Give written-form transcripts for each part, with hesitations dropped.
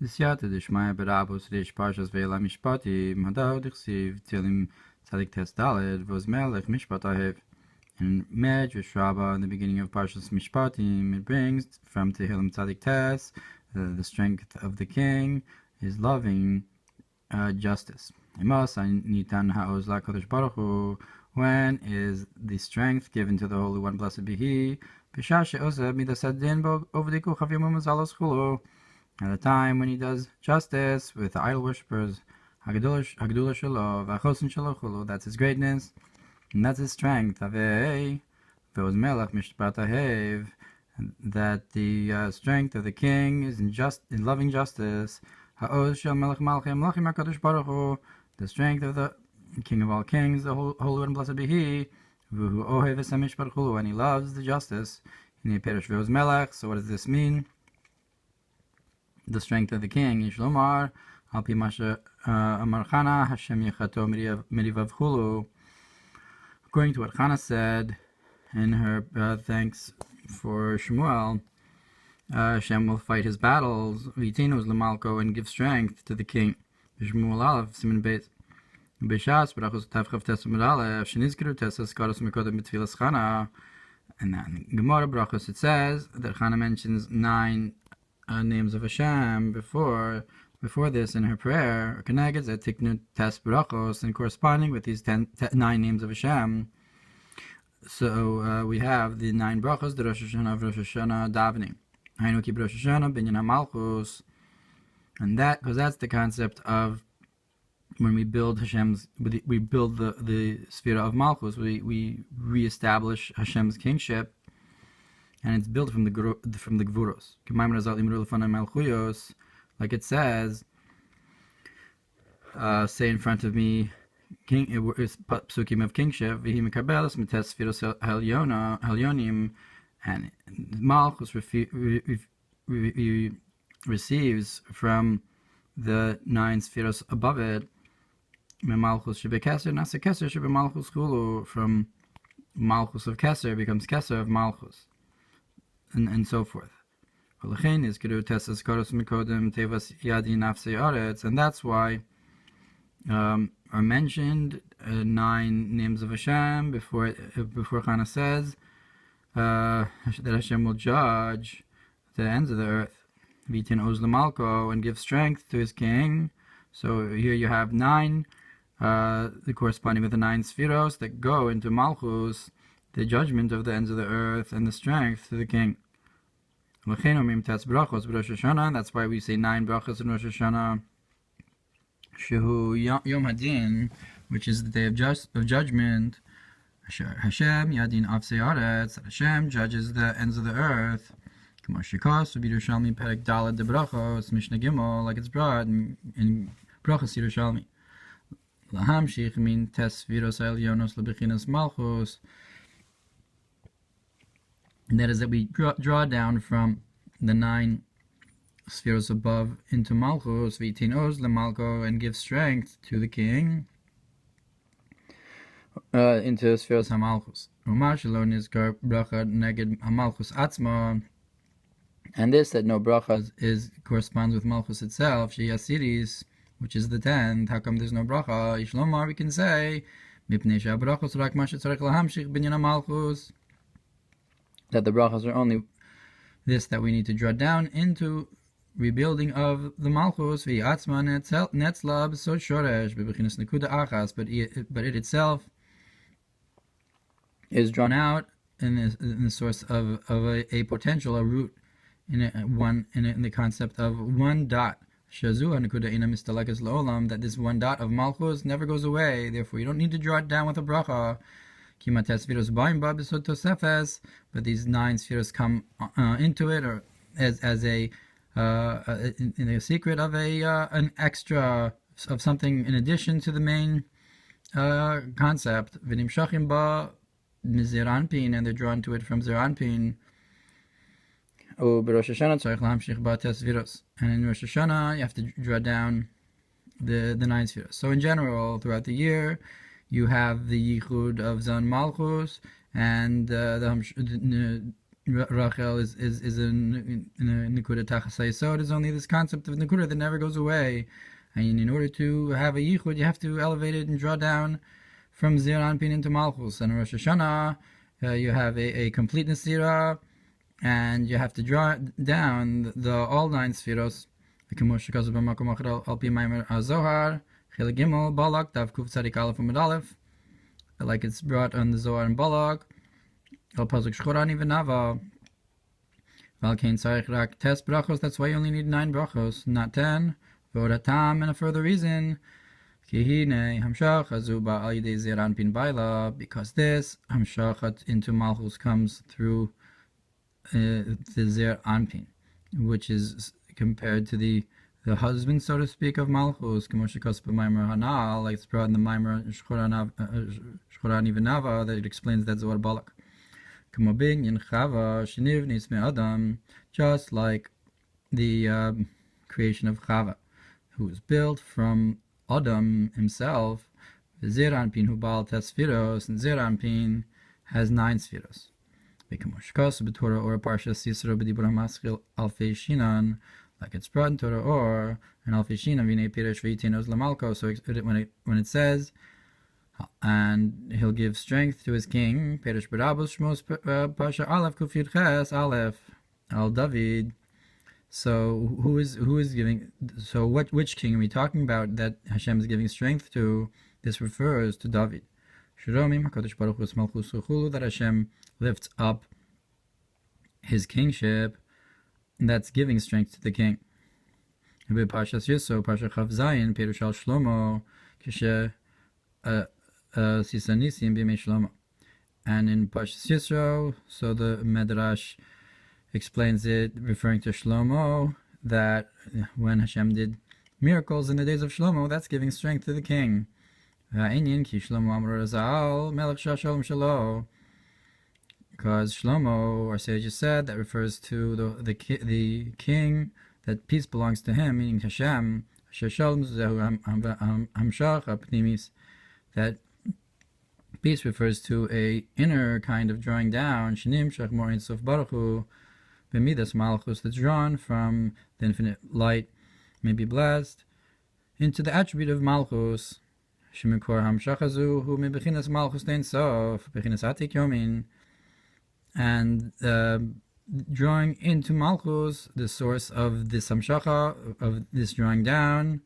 Siyata Dishmaya Berabos Reish Parshas Ve'ela Mishpatim Hadar Dichsiv Tilim Tzadik Tes Daled Vos Melech Mishpatahev. In Med Rishraba, in the beginning of Parshas Mishpatim, it brings from Tehillim Tzadik Tes the strength of the king is loving justice. Nitan Ha'oz LaKadosh Baruch Hu, when is the strength given to the Holy One, blessed be He, at a time when he does justice with the idol worshippers, that's his greatness, and that's his strength. That the strength of the king is in loving justice. The strength of the King of all kings, the Holy One, blessed be He, and he loves the justice. So what does this mean? The strength of the king, Yishlomar, Alpi Masha Amar Chana, Hashem Yechato Merivav Chulu. According to what Chana said in her thanks for Shemuel, Hashem will fight his battles, Vitinus Lamalko, and give strength to the king. Shmuel Aleph, Siman Beis. Bishas, Brachos Tavchav Tesam Aleph, Shenizkiru Tesas Karos Mekodem Betfilas Chana. And then in Gemara Brachos it says that Chana mentions 9 names of Hashem before this in her prayer, and corresponding with these 9 names of Hashem. So we have the 9 brachos, the Rosh Hashanah of Rosh Hashanah davening, Hainuki Rosh Hashanah Binyan Malchus, and that's the concept of when we build the sphere of Malchus, we reestablish Hashem's kingship. And it's built from the Gvuros. Like it says, say in front of me, psukim of kingship, and Malchus receives from the 9 spheres above it, from Malchus of Keser becomes Keser of Malchus. And so forth. And that's why are mentioned 9 names of Hashem before Chana says that Hashem will judge the ends of the earth, and give strength to his king. So here you have 9, the corresponding with the 9 spheros that go into Malchus, the judgment of the ends of the earth, and the strength to the king. That's why we say 9 brachos in Rosh Hashanah, Shehu Yom Hadin, which is the day of judgment. Hashem Yadin Afsei Aretz, Hashem judges the ends of the earth. Yerushalmi Perek Daled de Brachos, Mishnah Gimel, like it's brought in Brachos Yerushalmi. Lahamshich min tes viros elyonos lebechinas malchus. And that is that we draw down from the 9 spheres above into Malchus, v'itinos lemalko, and give strength to the king into spheres hamalchus. Umar shalon izkar bracha neged hamalchus atzma, and this that no bracha corresponds with Malchus itself, sheyasiris, which is the 10th. How come there's no bracha? Ishlomar, we can say mipnei she'abrachos rak ma shetzarech lahamshich binyan malchus, that the brachas are only this that we need to draw down into rebuilding of the Malchus, but it itself is drawn out in the source of a potential, a root, in the concept of 1 dot. That this 1 dot of Malchus never goes away, therefore you don't need to draw it down with a bracha. But these 9 spheres come into it, or as a in a secret of an extra of something in addition to the main concept. And they're drawn to it from Zeranpin. And in Rosh Hashanah you have to draw down the 9 spheres. So in general, throughout the year, you have the Yichud of Zon Malchus and the Rachel is in Nekuda Tachas Hayesod is only this concept of Nekuda that never goes away. And in order to have a Yichud, you have to elevate it and draw down from Zir Anpin into Malchus. And in Rosh Hashanah, you have a complete Nesira, and you have to draw down the all 9 Spheros. Like it's brought on the Zohar and Balak. That's why you only need 9 brachos, not 10. And a further reason, because this Hamshachat into Malchus comes through the Zer Anpin, which is compared to the husband, so to speak, of Malchus, like it's brought in the Mamar Shchorani V'Nava that it explains that Zohar Balak. Just like the creation of Chava, who was built from Adam himself, Zir Anpin hu Baal tes Sfiros, and Zir Anpin has 9 Sfiros. Or Parshas Yisro b'dibur hamaschil alfei shinan, like it's brought in Torah or and alfei shinan v'nei piresh v'yitenos lamalko. So when it says, and he'll give strength to his king, Peresh Berabos Shemos Pasha Aleph Kufid Ches Aleph Al David. So who is giving? So which king are we talking about that Hashem is giving strength to? This refers to David. That Hashem lifts up his kingship, and that's giving strength to the king. Parshas Yisro, Parsha Chav Zayin, Perush Al Shlomo, Kishe Sisanisim B'mei Shlomo. And in Parshas Yisro, so the Medrash explains it, referring to Shlomo, that when Hashem did miracles in the days of Shlomo, that's giving strength to the king. Because Shlomo, our sages said, that refers to the king, that peace belongs to him, meaning Hashem, that peace refers to a inner kind of drawing down, Malchus, that's drawn from the infinite light, may be blessed, into the attribute of Malchus, and drawing into Malchus, the source of this Hamshacha, of this drawing down,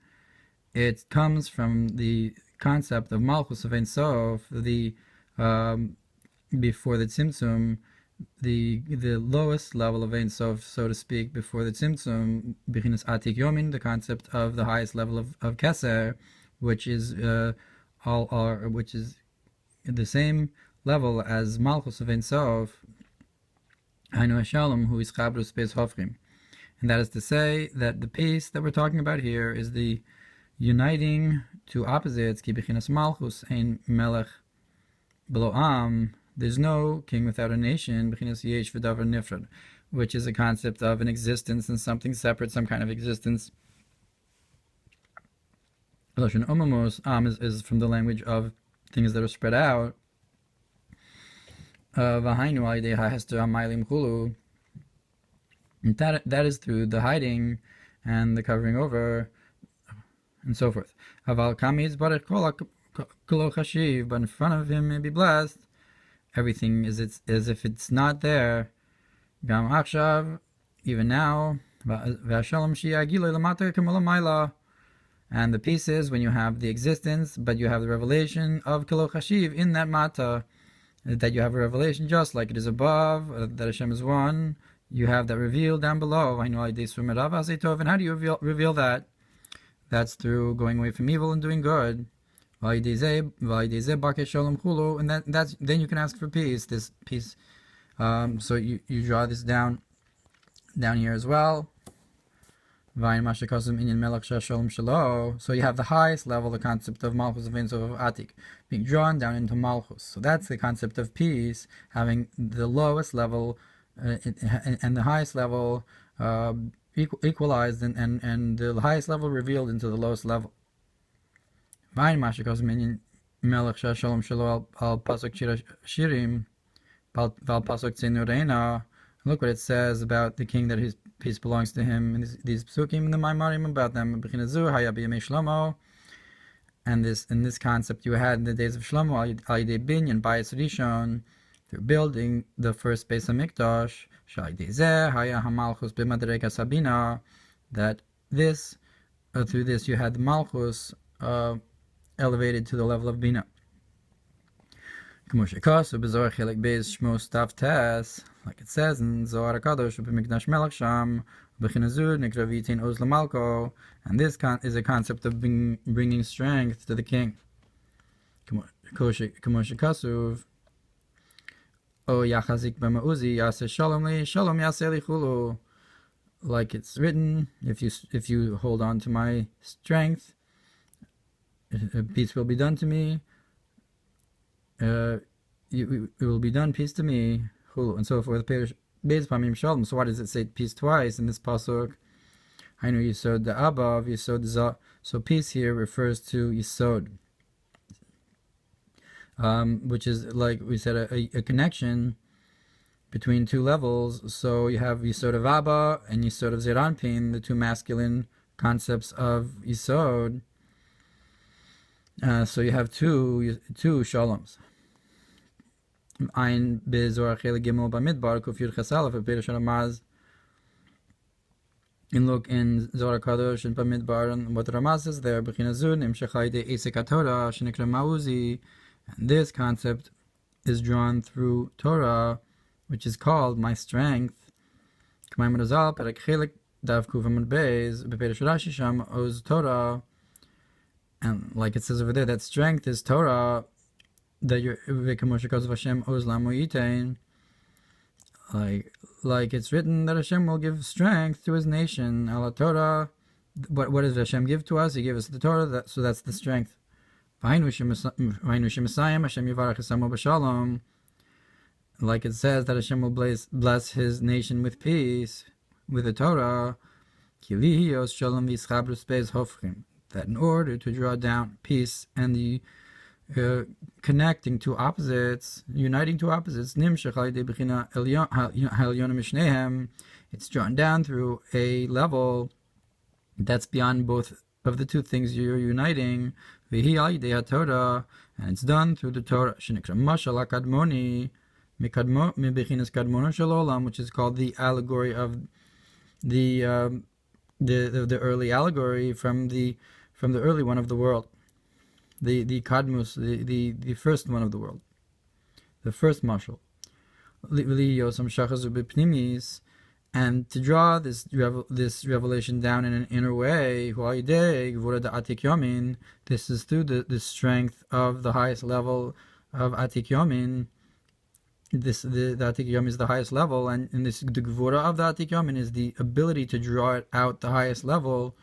it comes from the concept of Malchus of Ein Sof, before the Tzimtzum, the lowest level of Ein Sof, so to speak, before the Tzimtzum, Bechinas Atik Yomin, the concept of the highest level of Keser, which is which is the same level as Malchus of Ein Sof, Hainu Hashalom, who is Chabrus Beis Hofrim. And that is to say that the peace that we're talking about here is the uniting two opposites, Ki Bechinas Malchus Ein Melech B'lo Am. There's no king without a nation, Bechinas Yesh V'davar Nifrad, which is a concept of an existence and something separate, some kind of existence. Lashon Omamos, Am is from the language of things that are spread out. V'hainu al-yedei ha'hester ha'maylim chulu. That is through the hiding and the covering over, and so forth. Aval kamiz barech kol chashiv, but in front of him may be blessed. Everything is as if it's not there. Gam achshav, even now. V'ashalom shi'agilei lamata k'molamayla. And the peace is when you have the existence, but you have the revelation of Kilo Chashiv in that mata, that you have a revelation just like it is above, that Hashem is one. You have that revealed down below. And how do you reveal that? That's through going away from evil and doing good. And that's then you can ask for peace. This peace. So you draw this down here as well. So you have the highest level, the concept of Malchus of Ein Sof of Atik, being drawn down into Malchus. So that's the concept of peace, having the lowest level and the highest level equalized, and the highest level revealed into the lowest level. Look what it says about the king, that his peace belongs to him, and these psukim in the Maimarim about them. And this concept you had in the days of Shlomo, al yedei binyan bayis rishon, through building the first Beis Hamikdash, shal yedei zeh haya hamalchus b'madrega sabina, that this through this you had the malchus elevated to the level of bina. Like it says in Zohar HaKadosh, and this is a concept of bringing strength to the king. Like it's written, if you hold on to my strength, peace will be done to me. It will be done, peace to me, and so forth. So why does it say peace twice in this pasuk? I know Yisod the Abav, Yisod Za. So peace here refers to Yisod, which is, like we said, a connection between two levels. So you have Yisod of Abba and Yisod of Zeranpin, the two masculine concepts of Yisod. So you have two shaloms. Ein bezor chele gimel bamidbar kuf yud chesal for Peter Ramaz. And look in Zohar Kadosh and Bamidbar, and what Ramaz says there, B'chinazun im shechayde esek hatorah shenikra mauzi, and this concept is drawn through Torah, which is called my strength. K'mayim Razal perek chelik dav kuf amud beis b'Peter Rashi sham oz Torah. And like it says over there, that strength is Torah, that you're like it's written that Hashem will give strength to his nation. Ala Torah. What does Hashem give to us? He gave us the Torah, so that's the strength. Like it says that Hashem will bless his nation with peace, with the Torah. That in order to draw down peace and the connecting two opposites, uniting two opposites, it's drawn down through a level that's beyond both of the two things you're uniting, and it's done through the Torah, which is called the allegory of the early allegory from the early one of the world, the kadmus, the first one of the world, the first mashal. And to draw this revelation down in an inner way, this is through the strength of the highest level of Atik Yomin. The Atik Yomin is the highest level, and the Gvura of the Atik Yomin is the ability to draw it out the highest level,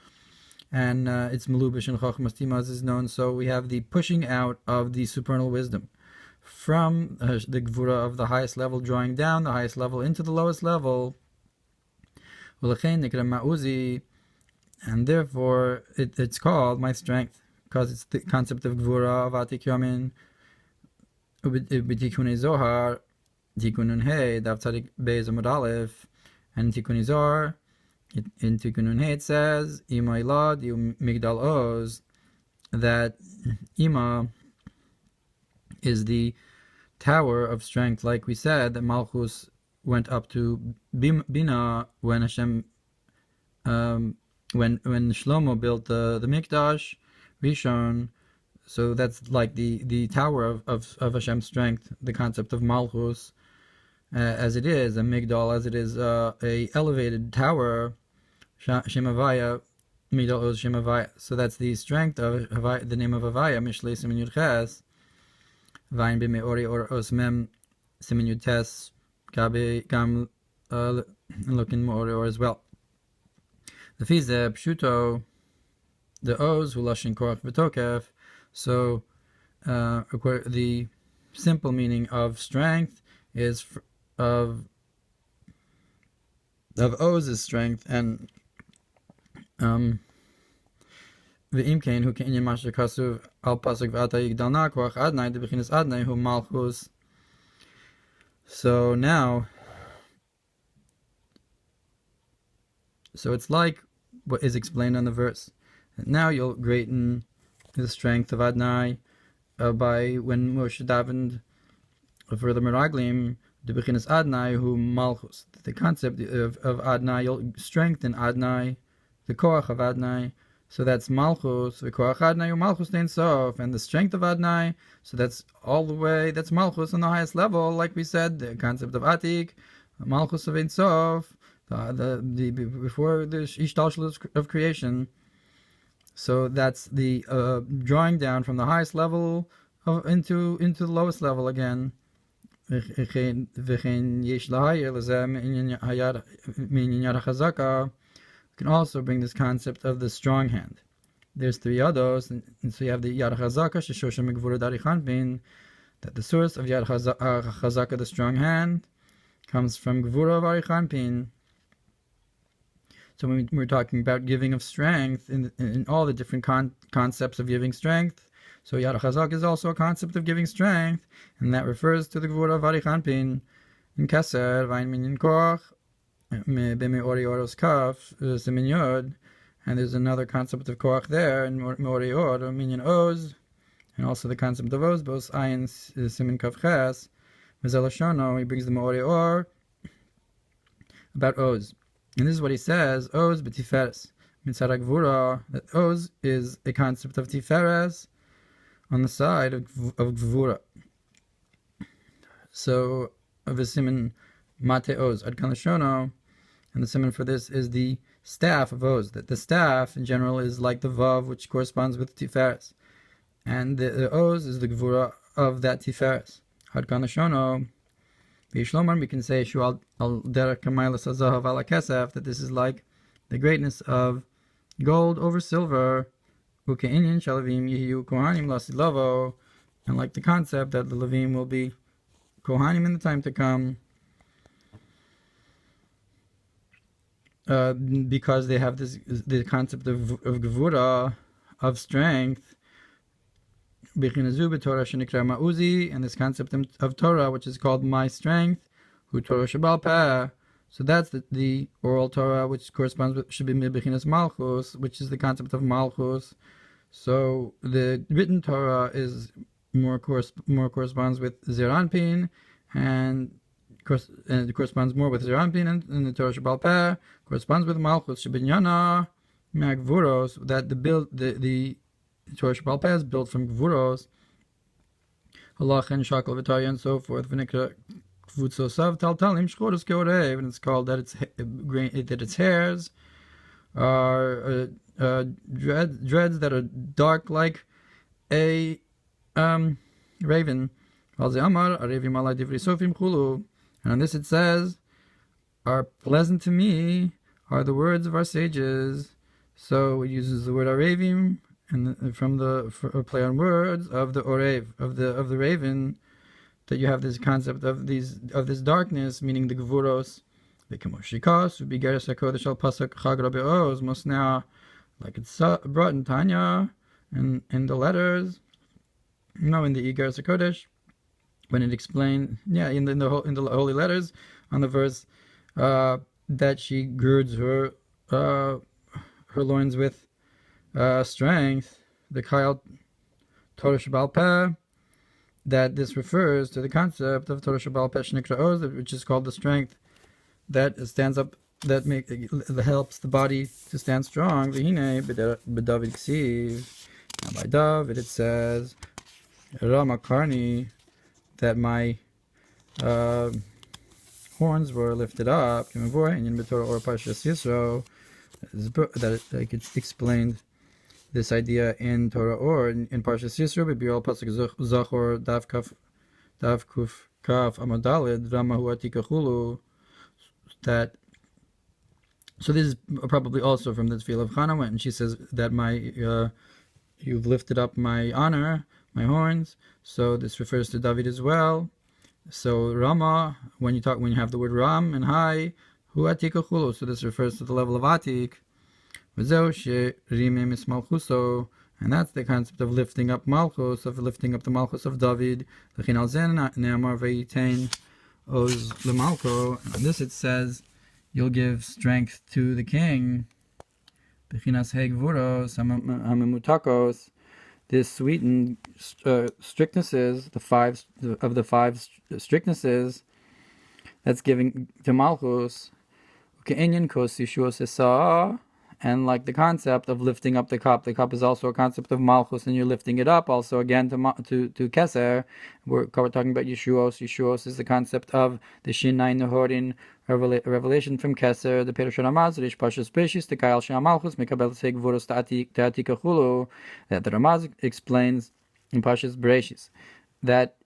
and it's Melubish and Chochmas Timaz is known. So we have the pushing out of the supernal wisdom from the Gvura of the highest level, drawing down the highest level into the lowest level. And therefore it's called my strength, because it's the concept of Gvura of Atik Yomin. B'tikunei Zohar, Tikunun Hey, Dav Tzadik Beis Amud Aleph, and Tikunei Zohar, in Tikunun Hey it says, Ima Ilad Yu Migdal Oz, that Ima is the tower of strength. Like we said, that Malchus went up to Bina when Hashem, when Shlomo built the Mikdash Rishon. So that's like the tower of Hashem's strength, the concept of Malchus, as it is a Migdal, as it is a elevated tower, Shemavaya, Migdal Oz Shemavaya. So that's the strength of Havaya, the name of Havaya, Mishlei Simin Yud Ches, Vayin B'Meori or Osmem Simin Yud Tes, Gabe Gam looking more as well. The Fize Pshuto, the Oz Hulashin Korach V'Tokef. So the simple meaning of strength is of Oz's strength, and the Imkain who can Masha Kasuv al Pasuk V'ata Yigdalna Korach Adnai the Bechinas Adnai who Malchus. So now So it's like what is explained in the verse. Now you'll greaten the strength of Adonai by when Moshe davened for the Meraglim, the Bechinas Adonai who Malchus. The concept of Adonai, you'll strengthen Adonai, the Koach of Adonai. So that's Malchus, the Koach Adonai, Malchus Ein Sof, and the strength of Adonai. So that's all the way, that's Malchus on the highest level, like we said, the concept of Atik, Malchus of Ein Sof, before the Ishtalshalut of creation. So that's the drawing down from the highest level into the lowest level again. You can also bring this concept of the strong hand. There's three others, and so you have the Yad Chazaka, Sheshosha Megvura Darichan Bin, that the source of Yad Chazaka, the strong hand, comes from Gvura of Arichan Bin. So when we're talking about giving of strength in all the different concepts of giving strength, so Yad Chazak is also a concept of giving strength, and that refers to the Gvura of Arichan Bin in Keser, Vain Minyan Koch, B'Me'ori Oros Kaf, Simin Yod, and there's another concept of Koach there in Me'ori Or, Minyan Oz, and also the concept of Oz, Bos Ayin Simin Kaf Ches, Vizelashono, he brings the Me'ori Or about Oz. And this is what he says, Oz b'tiferes, mitzad ha'gvura, that Oz is a concept of tiferes on the side of gvura. So, of a siman mate Oz, ad kan lashono, and the siman for this is the staff of Oz, that the staff in general is like the vav, which corresponds with tiferes. And the Oz is the gvura of that tiferes. Ad kan lashono, we can say that this is like the greatness of gold over silver, and like the concept that the Levim will be Kohanim in the time to come, because they have the concept of Gevura, of strength, and this concept of Torah, which is called my strength, who Torah Shabal Peh. So that's the oral Torah, which corresponds with should be Bechinas Malchus, which is the concept of Malchus. So the written Torah is more corresponds with Zeranpin, and it corresponds more with Zeranpin, and the Torah Shabal Peh corresponds with Malchus Shabinyana Magvuros, that the Torah Shabal Peh is built from Gvuros, Halach and Shakal V'Tarya and so forth. V'nikra Kvutzosav Taltalim Shchoros Keorev, and it's called that its hairs are dreads that are dark like a raven. And on this it says, are pleasant to me are the words of our sages. So it uses the word Arevim, and from the play on words of the Orev, of the raven, that you have this concept of this darkness, meaning the Gevuros, the Kemoshikas, Ubigeres HaKodesh Al Pasak Chag Rabbi Oz, Mosnea, like it's brought in Tanya, and in the letters, in the Igeres HaKodesh, when it explained, in the holy letters, on the verse that she girds her loins with strength, the Kyle Torah Shabal Peh, that this refers to the concept of Torah Shabal Peh Shnikra Oz, which is called the strength that stands up, that helps the body to stand strong. V'hine b'David Ksiv, and by David it says, Rama Karni, that my horns were lifted up. Or Parshas Yisro, that like it's explained this idea in Torah or in Parshas Yisro, B'Birol Pasuk Zachor Dav Kuf Kaf Amadalid Rama Huatika Chulu. That so this is probably also from the Tefillah of Chana, and she says that you've lifted up my honor, my horns. So this refers to David as well. So Rama, when you have the word Ram and high, Huatika Chulu. So this refers to the level of Atik. And that's the concept of lifting up Malchus, of lifting up the Malchus of David. And on this it says, you'll give strength to the king. Bechinas hegvuros hamemutakos, this sweetened strictnesses, the five strictnesses that's giving to Malchus. Ke'inyan kos Yeshuos Esa, and like the concept of lifting up the cup is also a concept of Malchus, and you're lifting it up also again to Keser. We're talking about Yeshuos. Yeshuos is the concept of the Shinai Nehorin, revelation from Keser, the Perush Ramaz, Reish Parshas Bereshis, the Kayal Shah Malchus, Mekabel Segvuros Ta'atika Chulu, that the Ramaz explains in Parshas Bereshis, that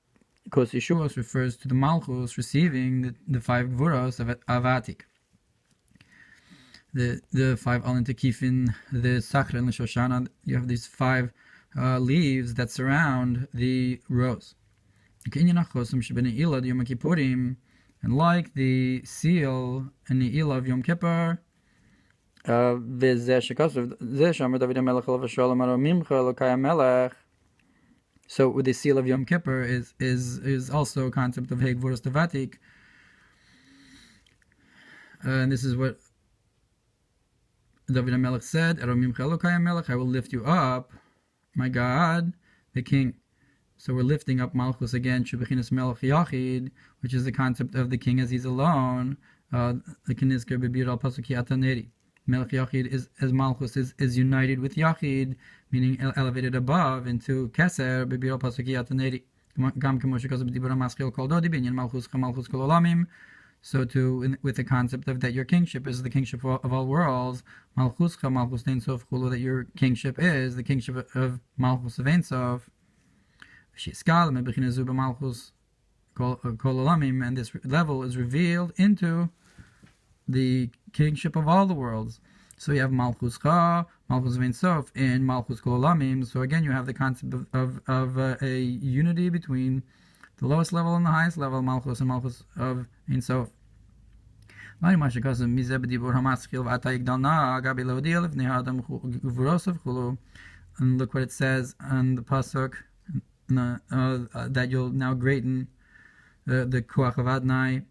Kos Yeshuos refers to the Malchus receiving the five Gvuros of Atik. The five Alin Tekifin, the Sachar and the Shoshana, you have these five leaves that surround the rose. And like the seal and the Ila of Yom Kippur, so with the seal of Yom Kippur is also a concept of Hegvuros Devatik. And this is what David HaMelech said, I will lift you up, my God, the king. So we're lifting up Malchus again, Shubechinas Melech Yachid, which is the concept of the king as he's alone. The Kinizker Bebir al Pasuki Ataneri. Melech Yachid is, as Malchus is united with Yachid, meaning elevated above into Keser, Bebir al Pasuki Ataneri. Gam Kemoshikos B'dibura Maschil Kol Dodi, Binyan Malchus Chamalchus Kol Olamim. So with the concept of that your kingship is the kingship of all worlds, Malchuscha, Malchus Ein Sof Chulu, that your kingship is the kingship of Malchus of Ein Sof. Shiskal Mebechina Malchus Kol Olamim, and this level is revealed into the kingship of all the worlds. So you have Malchuscha, Malchus of Ein Sof, and Malchus Kol Olamim. So again, you have the concept of a unity between the lowest level and the highest level, Malchus and Malchus of Ein Sof. And look what it says on the pasuk, that you'll now greaten the koach of Adonai.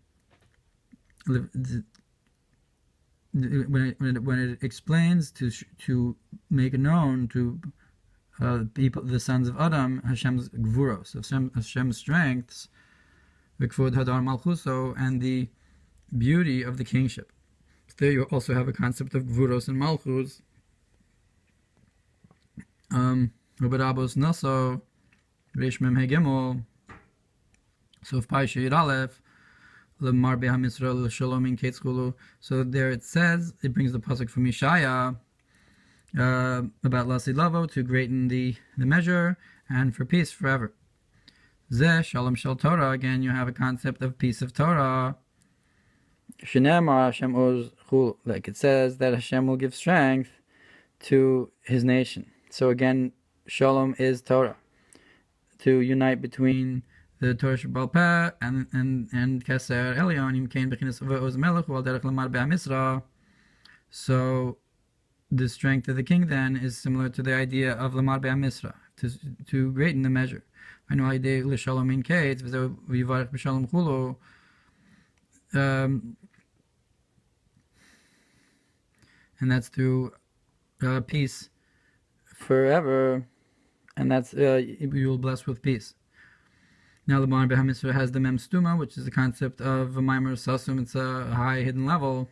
When it explains to make known to people, the sons of Adam, Hashem's gvuros, Hashem's strengths, v'kvod hadar malchuso, and the beauty of the kingship. There you also have a concept of gvuros and malchus. Berabos naso, Reish mem hegimol. So if Parshas Aleph, Mamar behamisra l'shalom in ketzchulu. So there it says, it brings the pasuk from Yeshaya about Lasid Lavo, to greaten the measure, and for peace forever. Zeh Shalom Shel Torah, again you have a concept of peace of Torah. Shenemar Hashem Oz Chul, like it says that Hashem will give strength to His nation. So again, Shalom is Torah, to unite between the Torah Shebal Peh and Keser Elyon Yimkein Bechinas Oz Melech U'al Derech Lamar BeHamisra. So the strength of the king then is similar to the idea of Lamar BeHamisra, to greaten the measure. I know idea l'shalom in kates v'yivarech b'shalom chulu. And that's through peace forever, and that's you will bless with peace. Now the Lamar BeHamisra has the Mem Stuma, which is the concept of a Mamar Sasum. It's a high hidden level,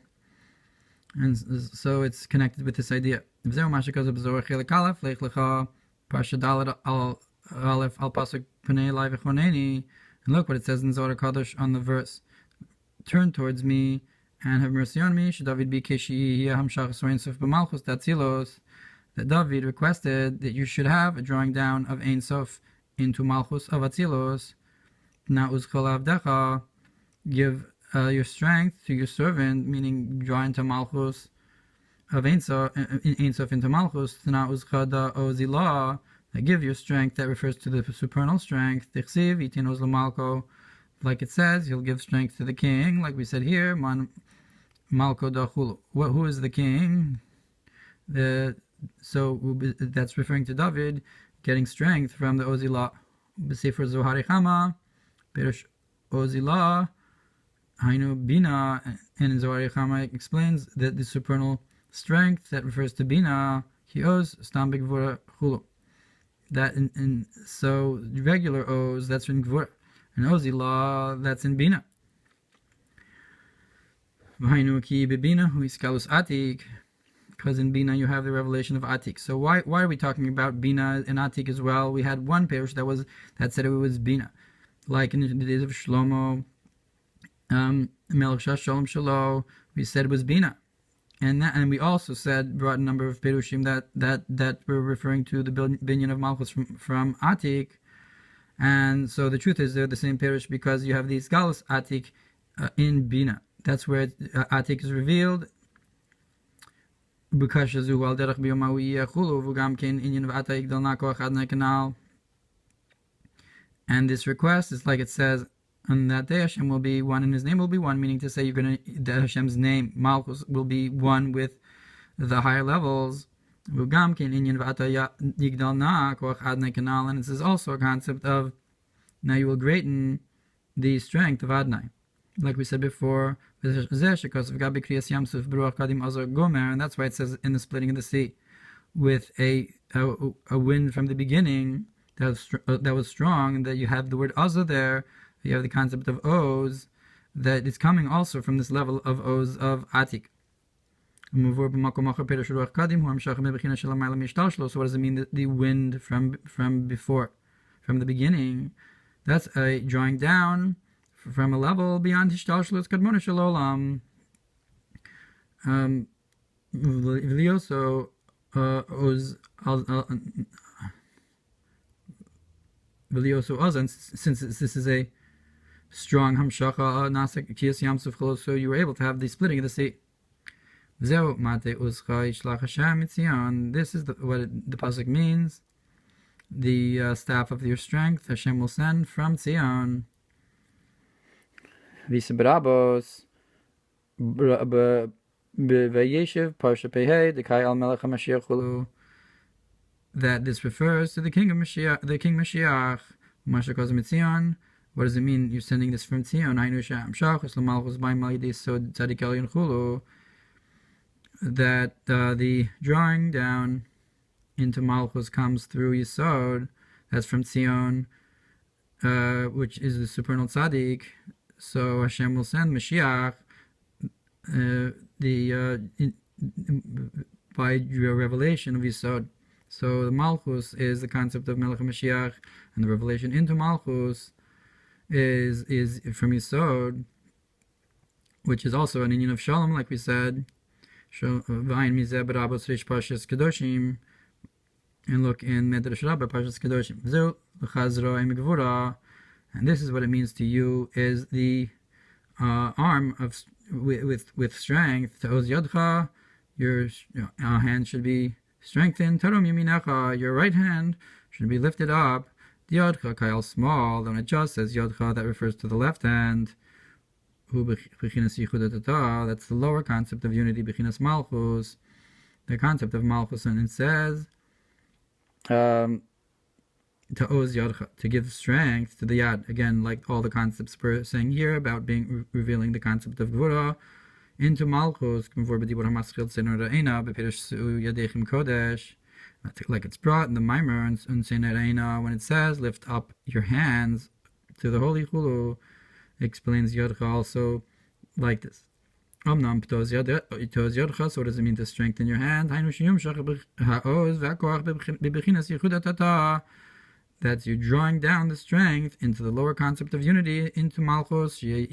and so it's connected with this idea. Aleph al pasuk Panei Elai v'choneni, and look what it says in Zohar Kadosh on the verse: turn towards me and have mercy on me. Should David be keshi hamshach soin sof b'malchus datzilos, that David requested that you should have a drawing down of Ein Sof into Malchus of Atzilos. Now uzchol avdecha, give your strength to your servant, meaning draw into Malchus of Ein Sof into Malchus. Now uzchada ozilah, that give your strength, that refers to the supernal strength. Tichsiv itin oz l'malko, like it says, he'll give strength to the king, like we said here, man malko dachulu. Who is the king? So that's referring to David getting strength from the Ozilah. B'sefer Zohar Chama, Perush Ozilah, Hainu Bina, and Zohar Yechama explains that the supernal strength that refers to Bina, he owes Stam B'Gvura Chulu. That so regular O's, that's in Gvura. And Ozila, that's in Bina. V'hainu ki b'Bina hu iskalus Atik, because in Bina you have the revelation of Atik. So why are we talking about Bina and Atik as well? We had one parish that said it was Bina, like in the days of Shlomo, Melech Shalom Shalo, we said it was Bina, and we also brought a number of perushim that were referring to the binyan of Malchus from Atik, and so the truth is they're the same perush because you have these galus Atik in Bina. That's where Atik is revealed. And this request is like it says, on that day Hashem will be one and his name will be one, meaning to say that Hashem's name, Malchus, will be one with the higher levels. And this is also a concept of, now you will greaten the strength of Adonai. Like we said before, and that's why it says in the splitting of the sea, with a wind from the beginning that was strong, and that you have the word Azah there, you have the concept of Oz, that is coming also from this level of Oz of Atik. So what does it mean, the wind from before, from the beginning? That's a drawing down from a level beyond Hishtalshlus Kadmona Shalolam. Also, since this is a strong Hamshacha Nasik Kiyas Yamsuf, so you were able to have the splitting of the sea. This is what the pasuk means. The staff of your strength Hashem will send from Tzion. Berabos Vayeshiv Parsha Pehei Dekai Al Melech HaMashiach Chulu. That this refers to the King of Mashiach, the King Mashiach. Mashakos Mitzion. What does it mean? You're sending this from Tzion. Hainu Sham Shachos Lamalchus Baim Malidei Sod Tzadik Elyon Chulu. That the drawing down into Malchus comes through Yisod. That's from Tzion, which is the supernal tzaddik. So Hashem will send Mashiach by your revelation of Yisod. So the Malchus is the concept of Melech Mashiach, and the revelation into Malchus is from Yisod, which is also an inyan of Shalom, like we said. Berabos Reish Parshas Kedoshim, and look in Medrash Rabbah Parshas Kedoshim. And this is what it means to you, is the arm of with strength. Ta'oz yadcha, your hand should be strengthened. Tarom yaminecha, your right hand should be lifted up. Yadcha kayal small. When it just says yadcha, that refers to the left hand. That's the lower concept of unity, bechinas malchus, the concept of malchus, and it says ta'oz yadcha, to give strength to the yad. Again, like all the concepts we're saying here about revealing the concept of gvura into malchus, like it's brought in the Mamar and Seiner when it says lift up your hands to the holy chulu. Explains Yodcha also like this. So what does it mean to strengthen your hand? That's you drawing down the strength into the lower concept of unity, into Malchus, to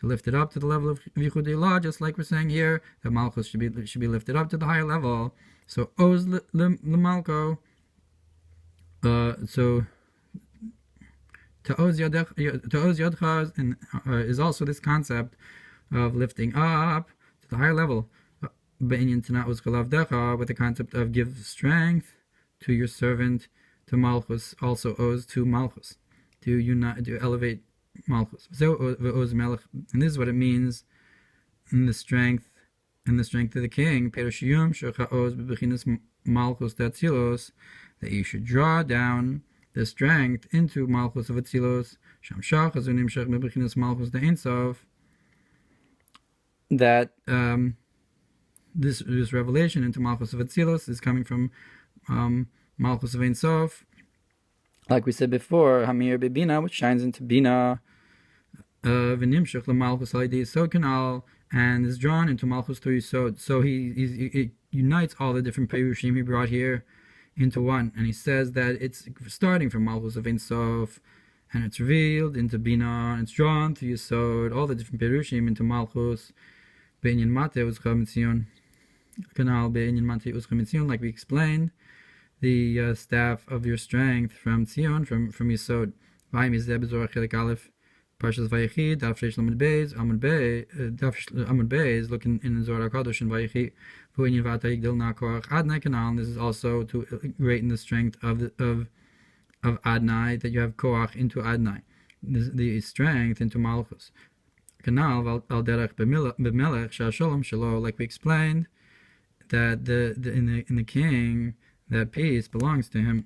lift it up to the level of Yichud Ilah, just like we're saying here, that Malchus should be lifted up to the higher level. So Oz L'Malko, so Ta'oz Yodcha is also this concept of lifting up to the higher level. With the concept of give strength to your servant, to Malchus, also Oz to Malchus, to elevate Malchus. And this is what it means in the strength of the king. That you should draw down the strength into Malchus of Atzilus, Shamshach Azunim Shech Mebechinas Malchus the Ein Sof, that this revelation into Malchus of Atzilus is coming from Malchus of Ein Sof, like we said before, Hamir Bebina, which shines into Bina, V'nimshach LeMalchus Al-Yedei Yisod Kanal, and is drawn into Malchus through Yisod. So he unites all the different Perushim he brought here into one, and he says that it's starting from Malchus of Ein Sof, and it's revealed into Bina, and it's drawn through Yisod, all the different Perushim into Malchus, Be'inyan Mate Uzcha Mitzion, Kanal Be'inyan Mate Uzcha Mitzion, like we explained, the staff of your strength from Tzion, from Yisod. Vayim Yizeh B'Zorah Chelik Aleph, Parshas Vayechi, Daf Sheish Lamed Beis, Amud Beis, looking in the Zohar HaKadosh in Vayechi, V'inyan Vata Yigdil Na Koach Adnai Kanal, and this is also to greaten the strength of Adnai, that you have Koach into Adnai, the strength into Malchus. Kanal Al Derech B'Melech Sha'Sholom Shalo, like we explained, that in the king, that peace belongs to him.